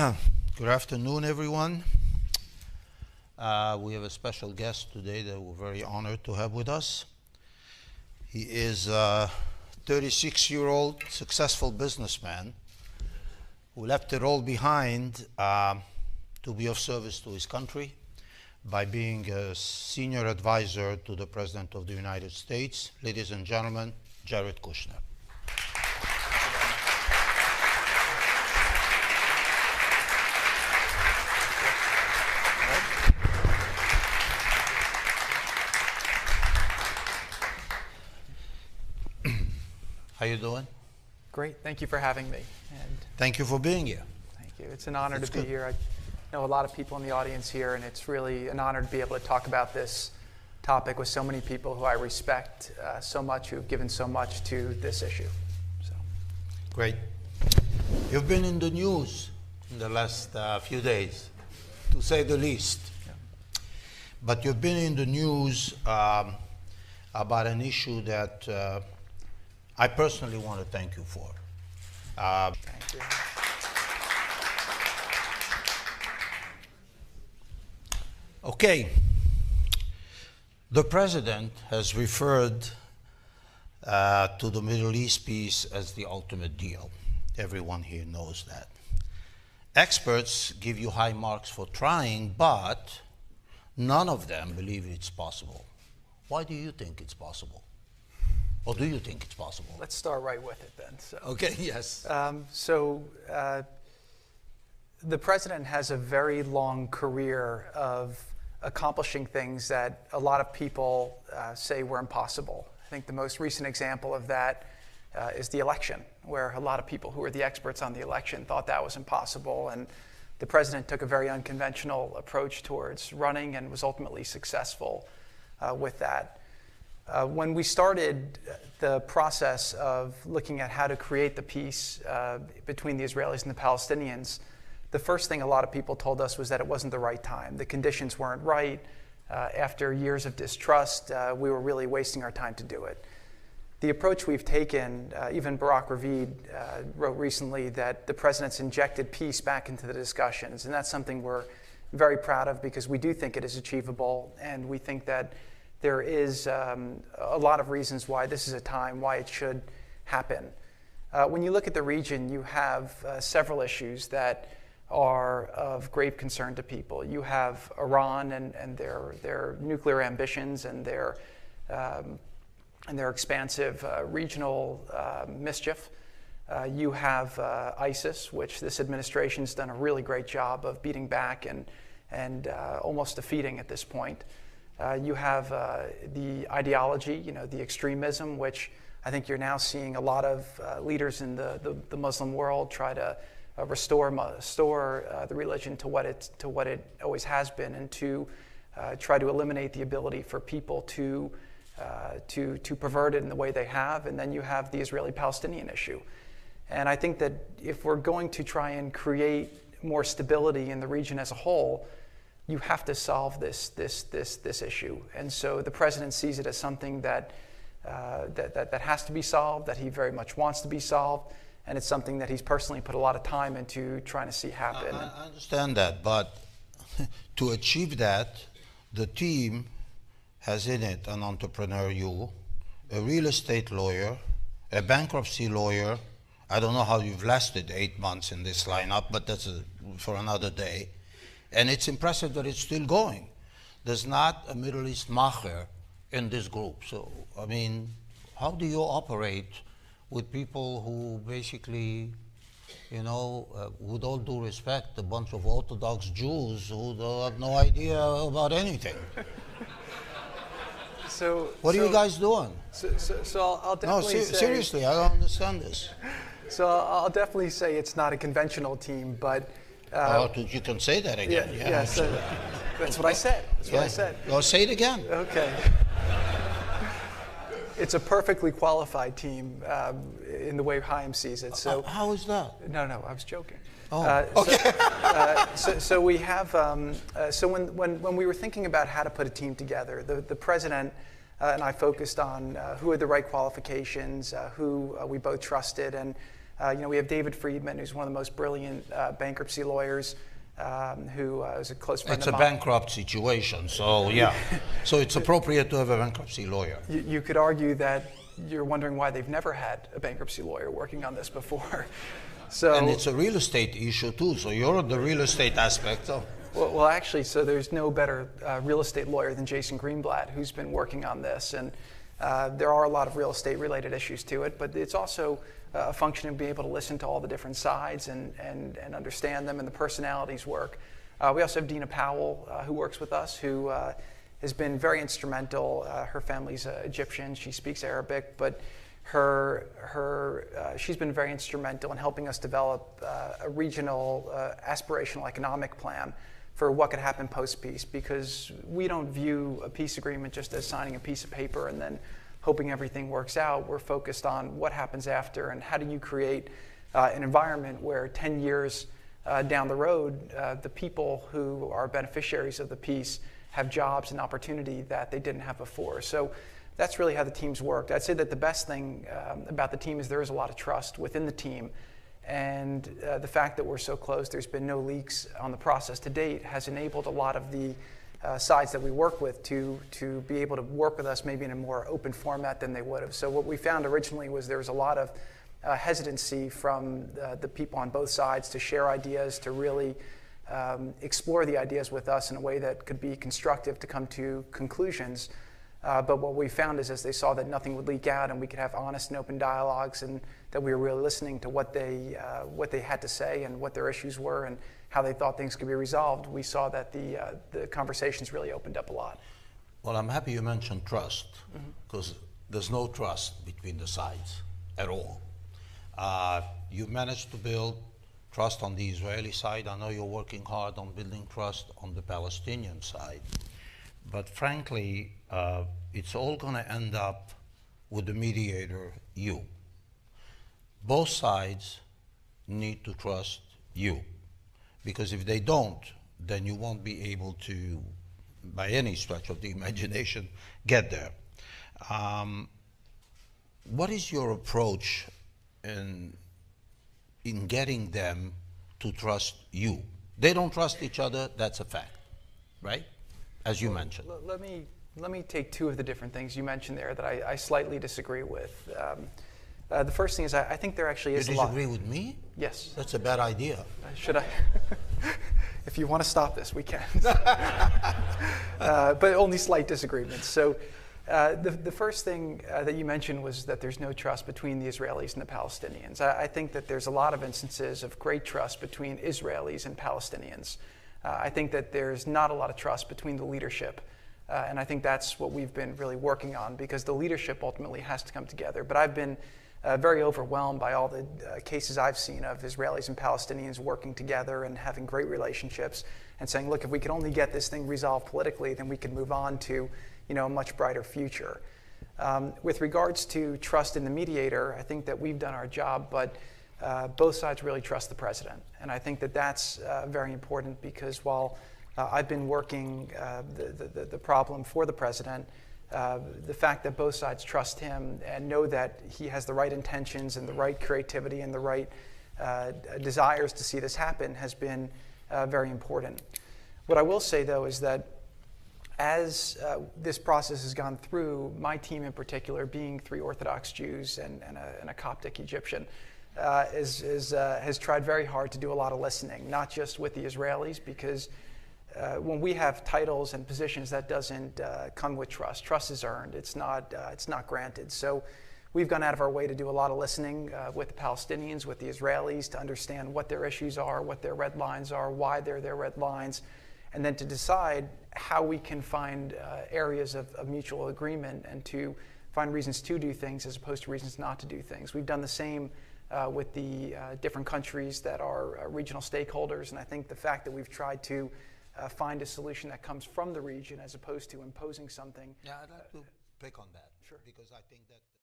Good afternoon, everyone. We have a special guest today that we're very honored to have with us. He is a 36-year-old successful businessman who left it all behind to be of service to his country by being a senior advisor to the President of the United States. Ladies and gentlemen, Jared Kushner. How you doing? Great. Thank you for having me. And thank you for being here. Thank you. It's an honor to be good. here. I know a lot of people in the audience here, and it's really an honor to be able to talk about this topic with so many people who I respect so much, who have given so much to this issue. So. Great. You've been in the news in the last few days, to say the least. Yeah. But you've been in the news about an issue that I personally want to thank you for. Thank you. Okay. The President has referred to the Middle East peace as the ultimate deal. Everyone here knows that. Experts give you high marks for trying, but none of them believe it's possible. Why do you think it's possible? Or do you think it's possible? Let's start right with it then. So. Okay, yes. The President has a very long career of accomplishing things that a lot of people say were impossible. I think the most recent example of that is the election, where a lot of people who were the experts on the election thought that was impossible, and the President took a very unconventional approach towards running and was ultimately successful with that. When we started the process of looking at how to create the peace between the Israelis and the Palestinians, the first thing a lot of people told us was that it wasn't the right time. The conditions weren't right. After years of distrust, we were really wasting our time to do it. The approach we've taken, even Barak Ravid wrote recently that the President's injected peace back into the discussions, and that's something we're very proud of because we do think it is achievable, and we think that there is a lot of reasons why this is a time, why it should happen. When you look at the region, you have several issues that are of grave concern to people. You have Iran and their nuclear ambitions and their expansive regional mischief. You have ISIS, which this administration's done a really great job of beating back and almost defeating at this point. You have the ideology, the extremism, which I think you're now seeing a lot of leaders in the Muslim world try to restore the religion to what it always has been, and to try to eliminate the ability for people to pervert it in the way they have. And then you have the Israeli-Palestinian issue. And I think that if we're going to try and create more stability in the region as a whole, you have to solve this issue. And so the President sees it as something that has to be solved, that he very much wants to be solved, and it's something that he's personally put a lot of time into trying to see happen. I understand that, but to achieve that, the team has in it an entrepreneur, you, a real estate lawyer, a bankruptcy lawyer. I don't know how you've lasted 8 months in this lineup, but that's for another day. And it's impressive that it's still going. There's not a Middle East macher in this group. So, I mean, how do you operate with people who basically, with all due respect, a bunch of Orthodox Jews who have no idea about anything? What are you guys doing? So I'll definitely say... Seriously, I don't understand this. So I'll definitely say it's not a conventional team, but... you can say that again. Yes, that's what I said. What I said. Well, say it again. Okay. It's a perfectly qualified team in the way Chaim sees it. So how is that? No, I was joking. Oh, okay. So we have. So when we were thinking about how to put a team together, the President and I focused on who had the right qualifications, who we both trusted, and We have David Friedman, who's one of the most brilliant bankruptcy lawyers, who is a close friend It's of a mine. bankrupt situation, so yeah. So it's appropriate to have a bankruptcy lawyer. You could argue that you're wondering why they've never had a bankruptcy lawyer working on this before. So, And it's a real estate issue too, so you're on the real estate aspect. So. well, actually, so there's no better real estate lawyer than Jason Greenblatt, who's been working on this. And there are a lot of real estate related issues to it, but it's also a function of being able to listen to all the different sides and understand them, and the personalities work. We also have Dina Powell, who works with us, who has been very instrumental. Her family's Egyptian, she speaks Arabic, but she's been very instrumental in helping us develop a regional aspirational economic plan for what could happen post-peace, because we don't view a peace agreement just as signing a piece of paper and then hoping everything works out. We're focused on what happens after, and how do you create an environment where 10 years down the road, the people who are beneficiaries of the peace have jobs and opportunity that they didn't have before. So that's really how the teams worked. I'd say that the best thing about the team is there is a lot of trust within the team. And the fact that we're so close, there's been no leaks on the process to date, has enabled a lot of the sides that we work with to be able to work with us maybe in a more open format than they would have. So what we found originally was there was a lot of hesitancy from the people on both sides to share ideas, to really explore the ideas with us in a way that could be constructive to come to conclusions. But what we found is, as they saw that nothing would leak out and we could have honest and open dialogues, and that we were really listening to what they had to say and what their issues were and how they thought things could be resolved, we saw that the conversations really opened up a lot. Well, I'm happy you mentioned trust, because there's no trust between the sides at all. You've managed to build trust on the Israeli side. I know you're working hard on building trust on the Palestinian side. But frankly, it's all going to end up with the mediator, you. Both sides need to trust you, because if they don't, then you won't be able to, by any stretch of the imagination, get there. What is your approach in getting them to trust you? They don't trust each other, that's a fact, right? As you mentioned. Let me take two of the different things you mentioned there that I slightly disagree with. The first thing is I think there actually is a lot. You disagree with me? Yes. That's a bad idea. Should I? If you want to stop this, we can. But only slight disagreements. So the first thing that you mentioned was that there's no trust between the Israelis and the Palestinians. I think that there's a lot of instances of great trust between Israelis and Palestinians. I think that there's not a lot of trust between the leadership. And I think that's what we've been really working on, because the leadership ultimately has to come together. But I've been very overwhelmed by all the cases I've seen of Israelis and Palestinians working together and having great relationships and saying, look, if we could only get this thing resolved politically, then we could move on to a much brighter future. With regards to trust in the mediator, I think that we've done our job, but both sides really trust the president. And I think that that's very important, because while I've been working the problem for the president, the fact that both sides trust him and know that he has the right intentions and the right creativity and the right desires to see this happen has been very important. What I will say, though, is that as this process has gone through, my team in particular, being 3 Orthodox Jews and a Coptic Egyptian, has tried very hard to do a lot of listening, not just with the Israelis, because when we have titles and positions, that doesn't come with trust. Trust is earned. It's not granted. So we've gone out of our way to do a lot of listening with the Palestinians, with the Israelis, to understand what their issues are, what their red lines are, why they're their red lines, and then to decide how we can find areas of mutual agreement and to find reasons to do things as opposed to reasons not to do things. We've done the same with the different countries that are regional stakeholders, and I think the fact that we've tried to find a solution that comes from the region as opposed to imposing something. Yeah, I'd like to pick on that. Sure. Because I think that